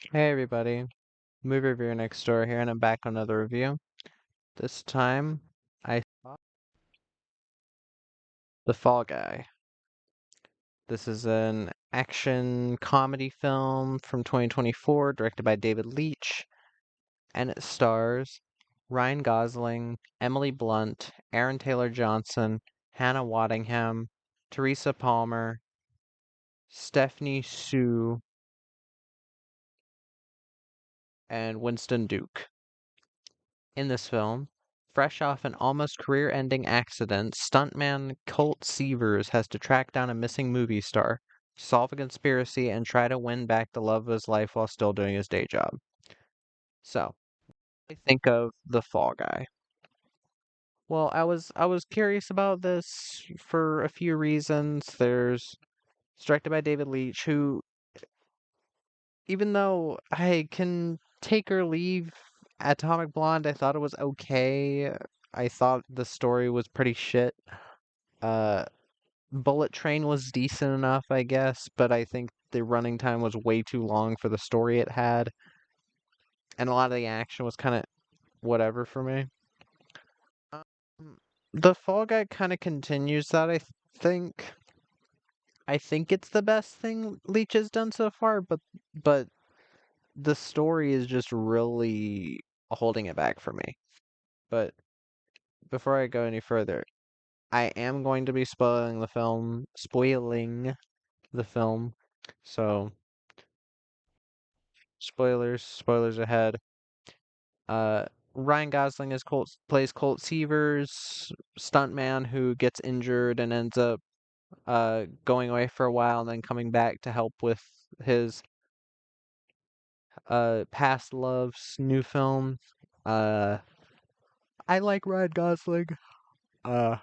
Hey everybody, movie reviewer next door here, and I'm back on another review. This time, I saw The Fall Guy. This is an action comedy film from 2024, directed by David Leitch, and it stars Ryan Gosling, Emily Blunt, Aaron Taylor Johnson, Hannah Waddingham, Teresa Palmer, Stephanie Sue, and Winston Duke. In this film, fresh off an almost career-ending accident, stuntman Colt Seavers has to track down a missing movie star, solve a conspiracy, and try to win back the love of his life while still doing his day job. So, I think of The Fall Guy. Well, I was curious about this for a few reasons. It's directed by David Leitch, who, even though I can take or leave Atomic Blonde, I thought it was okay. I thought the story was pretty shit. Uh, Bullet Train was decent enough, I guess, but I think the running time was way too long for the story it had, and a lot of the action was kind of whatever for me. Um, the Fall Guy kind of continues that, think. I think it's the best thing Leach has done so far, but the story is just really holding it back for me. But before I go any further, I am going to be spoiling the film. So, spoilers ahead. Uh, Ryan Gosling plays Colt Seavers, stuntman who gets injured and ends up going away for a while and then coming back to help with his past love's new film. Uh, I like Ryan Gosling. Uh,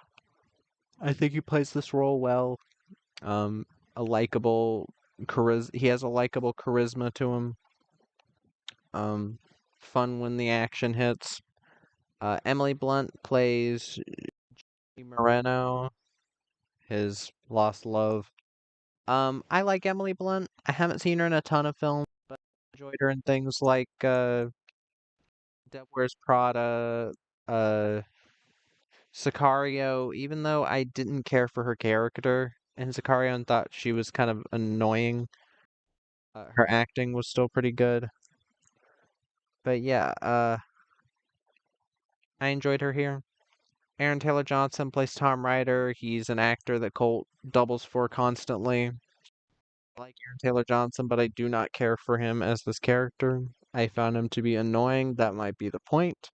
I think he plays this role well. Um, a likable he has a likable charisma to him. Um, Fun when the action hits. Emily Blunt plays Moreno, his lost love. I like Emily Blunt. I haven't seen her in a ton of films, but I enjoyed her in things like Devil Wears Prada, uh, Sicario. Even though I didn't care for her character in Sicario and thought she was kind of annoying, her acting was still pretty good. But yeah, I enjoyed her here. Aaron Taylor Johnson plays Tom Ryder. He's an actor that Colt doubles for constantly. I like Aaron Taylor Johnson, but I do not care for him as this character. I found him to be annoying. That might be the point.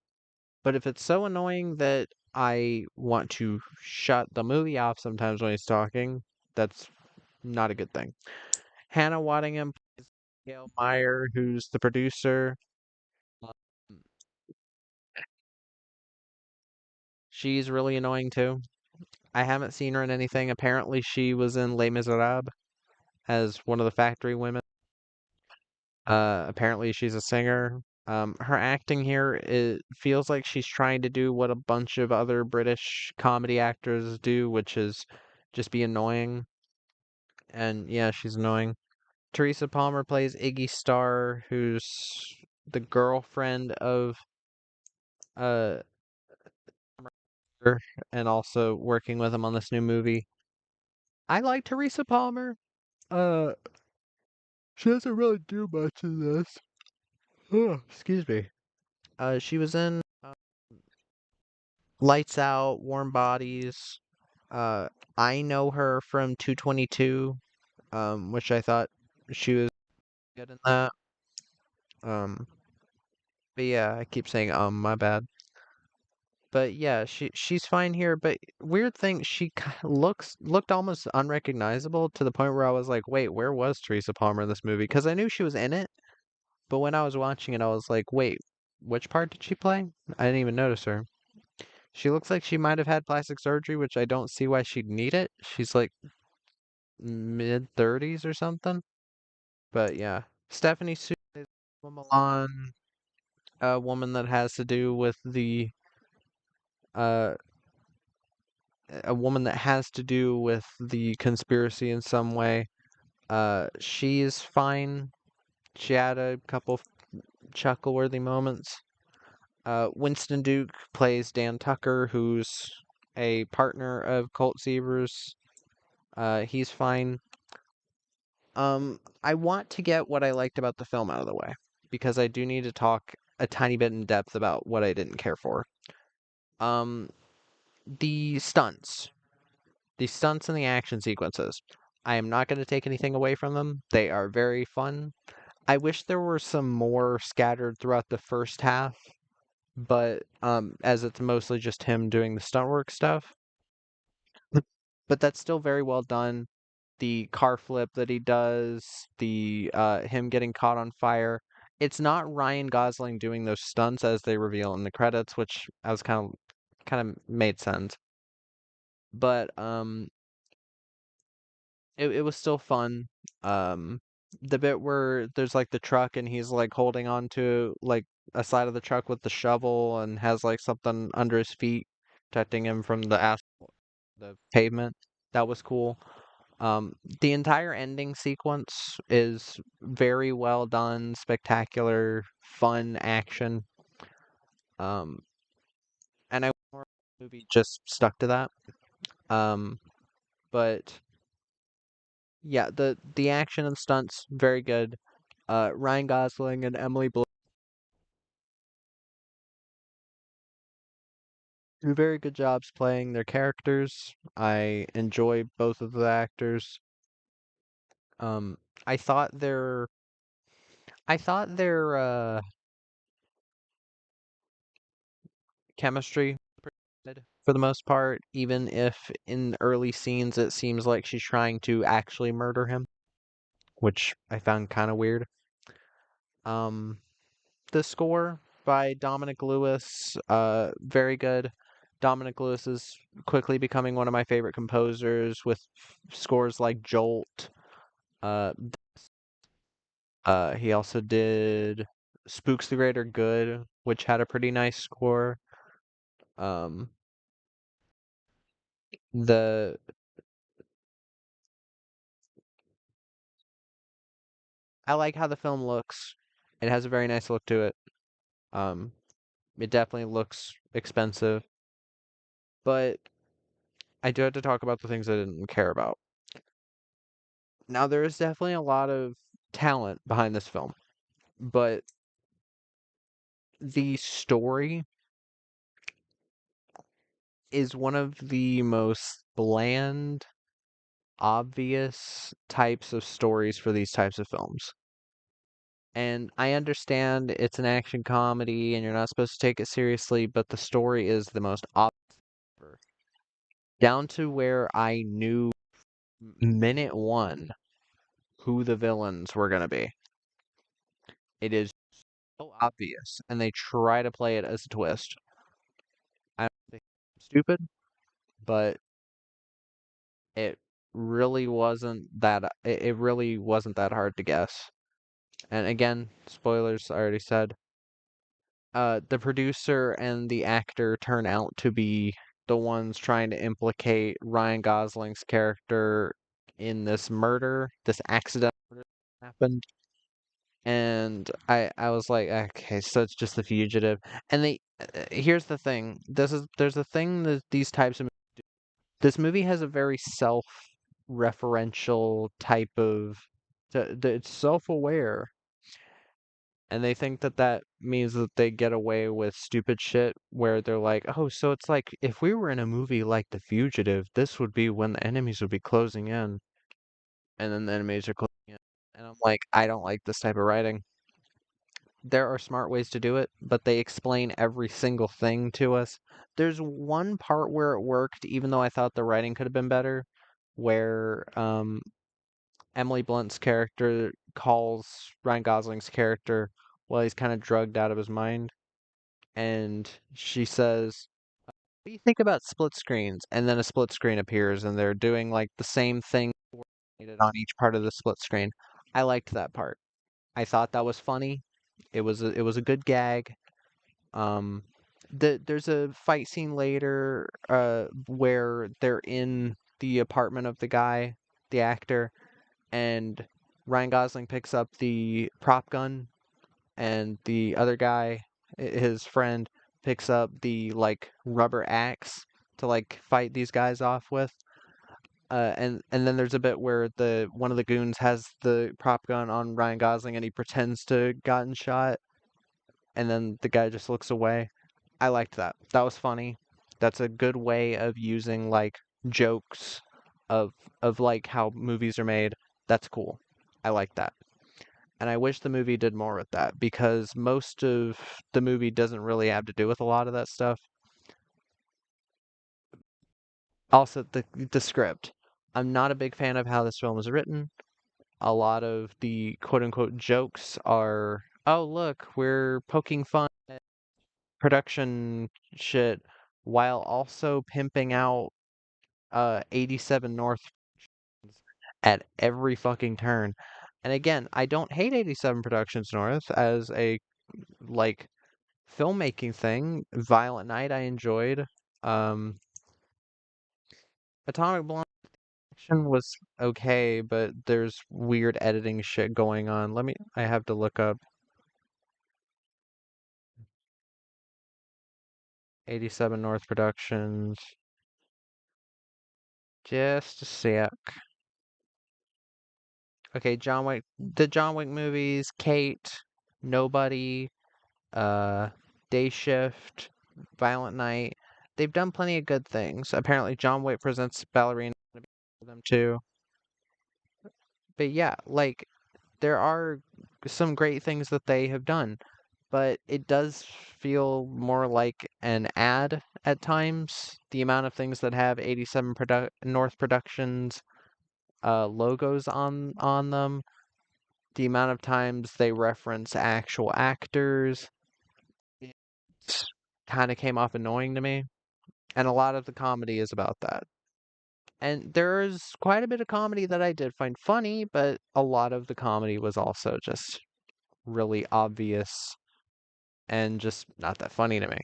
But if it's so annoying that I want to shut the movie off sometimes when he's talking, that's not a good thing. Hannah Waddingham plays Gail Meyer, who's the producer. Um, She's really annoying too. I haven't seen her in anything. Apparently, she was in Les Miserables as one of the factory women. Apparently she's a singer. Her acting here, it feels like she's trying to do what a bunch of other British comedy actors do, which is just be annoying. And yeah, she's annoying. Teresa Palmer plays Iggy Starr, who's the girlfriend of uh and also working with him on this new movie. I like Teresa Palmer. Uh, she doesn't really do much in this. Oh, excuse me. She was in Lights Out, Warm Bodies. Uh, I know her from 222, which I thought she was good in that. Um, but yeah, I keep saying my bad. But yeah, she's fine here. But weird thing, looked almost unrecognizable to the point where I was like, wait, where was Teresa Palmer in this movie? Because I knew she was in it, but when I was watching it, I was like, wait, which part did she play? I didn't even notice her. She looks like she might have had plastic surgery, which I don't see why she'd need it. She's like mid 30s or something. But yeah, Stephanie Sue is Milan, a woman that has to do with uh the conspiracy in some way. She's fine. she had a couple chuckle-worthy moments. Winston Duke plays Dan Tucker, who's a partner of Colt Seavers. He's fine. I want to get what I liked about the film out of the way because I do need to talk a tiny bit in depth about what I didn't care for. Um, the stunts, the stunts and the action sequences. I am not going to take anything away from them. They are very fun. I wish there were some more scattered throughout the first half, but as it's mostly just him doing the stunt work stuff. But that's still very well done. The car flip that he does, the him getting caught on fire. It's not Ryan Gosling doing those stunts as they reveal in the credits, which I was kind of made sense. But it was still fun. Um, the bit where there's like the truck and he's like holding on to like a side of the truck with the shovel and has like something under his feet protecting him from the pavement. That was cool. The entire ending sequence is very well done, spectacular, fun action. Um, and I wish more of the movie just stuck to that. Um, but yeah, the action and stunts very good. Ryan Gosling and Emily Blunt do very good jobs playing their characters. I enjoy both of the actors. Um, I thought their chemistry good for the most part, even if in early scenes it seems like she's trying to actually murder him, which I found kind of weird. Um, the score by Dominic Lewis, very good. Dominic Lewis is quickly becoming one of my favorite composers with scores like Jolt. Uh, he also did Spooks the Greater Good, which had a pretty nice score. Um, the I like how the film looks. It has a very nice look to it. Um, it definitely looks expensive, but I do have to talk about the things I didn't care about. Now, there is definitely a lot of talent behind this film, but the story is one of the most bland, obvious types of stories for these types of films. And I understand it's an action comedy and you're not supposed to take it seriously, but the story is the most obvious ever. Down to where I knew minute one who the villains were going to be. It is so obvious, and they try to play it as a twist. I don't think it's stupid, but it it really wasn't that hard to guess. And again, spoilers I already said. The producer and the actor turn out to be the ones trying to implicate Ryan Gosling's character in this murder, this accident murder that happened. And I was like, okay, so it's just the fugitive. And here's the thing. There's a thing that these types of this movie has a very self-referential type of it's self-aware, and they think that that means that they get away with stupid shit where they're like, oh, so it's like if we were in a movie like The Fugitive, this would be when the enemies would be closing in, and then the enemies are closing in, and I'm like, I don't like this type of writing. There are smart ways to do it, but they explain every single thing to us. There's one part where it worked, even though I thought the writing could have been better, where Emily Blunt's character calls Ryan Gosling's character while he's kind of drugged out of his mind, and she says, "What do you think about split screens?" And then a split screen appears, and they're doing like the same thing coordinated on each part of the split screen. I liked that part. I thought that was funny. It was a good gag. Um, there's a fight scene later, where they're in the apartment of the guy, the actor, and Ryan Gosling picks up the prop gun, and the other guy, his friend, picks up the like rubber axe to like fight these guys off with. And then there's a bit where the one of the goons has the prop gun on Ryan Gosling and he pretends to gotten shot, and then the guy just looks away. I liked that. That was funny. That's a good way of using like jokes of like how movies are made. That's cool. I like that. And I wish the movie did more with that because most of the movie doesn't really have to do with a lot of that stuff. Also, the script. I'm not a big fan of how this film is written. A lot of the quote unquote jokes are, oh look, we're poking fun at production shit while also pimping out 87 North at every fucking turn. And again, I don't hate 87 Productions North as a like filmmaking thing. Violent Night I enjoyed. Um, Atomic Blonde action was okay, but there's weird editing shit going on. I have to look up 87 North Productions. Just a sec. Okay, John Wick, the John Wick movies, Kate, Nobody, uh, Day Shift, Violent Night. They've done plenty of good things. Apparently, John Wick presents Ballerina for them too. But yeah, like there are some great things that they have done, but it does feel more like an ad at times. The amount of things that have 87 North Productions logos on them, the amount of times they reference actual actors, it kind of came off annoying to me. And a lot of the comedy is about that. And there's quite a bit of comedy that I did find funny, but a lot of the comedy was also just really obvious and just not that funny to me.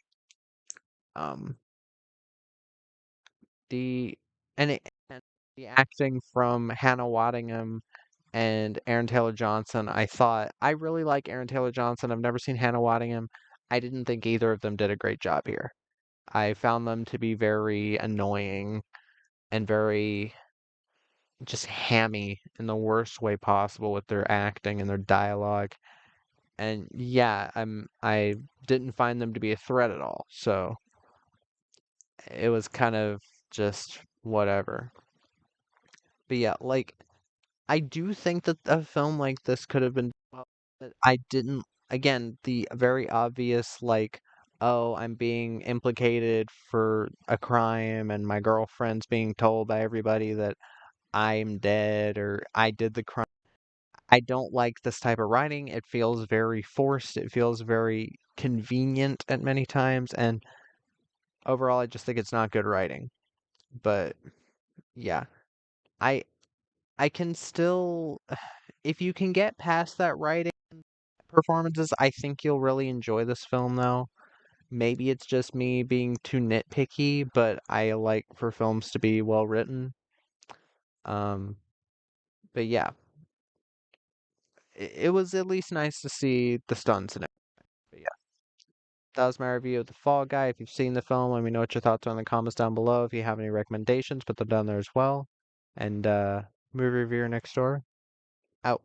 Um, the and the acting from Hannah Waddingham and Aaron Taylor Johnson, I really like Aaron Taylor Johnson. I've never seen Hannah Waddingham. I didn't think either of them did a great job here. I found them to be very annoying and very just hammy in the worst way possible with their acting and their dialogue. And yeah, I didn't find them to be a threat at all. So it was kind of just whatever. But yeah, like I do think that a film like this could have been well, but I didn't again, the very obvious like, oh, I'm being implicated for a crime and my girlfriend's being told by everybody that I'm dead or I did the crime. I don't like this type of writing. It feels very forced. It feels very convenient at many times, and overall, I just think it's not good writing. But yeah, I I can still, if you can get past that writing performances, I think you'll really enjoy this film, though. Maybe it's just me being too nitpicky, but I like for films to be well written. Um, but yeah, it was at least nice to see the stunts in it. But yeah, that was my review of The Fall Guy. If you've seen the film, let me know what your thoughts are in the comments down below. If you have any recommendations, put them down there as well. And movie reviewer next door, out.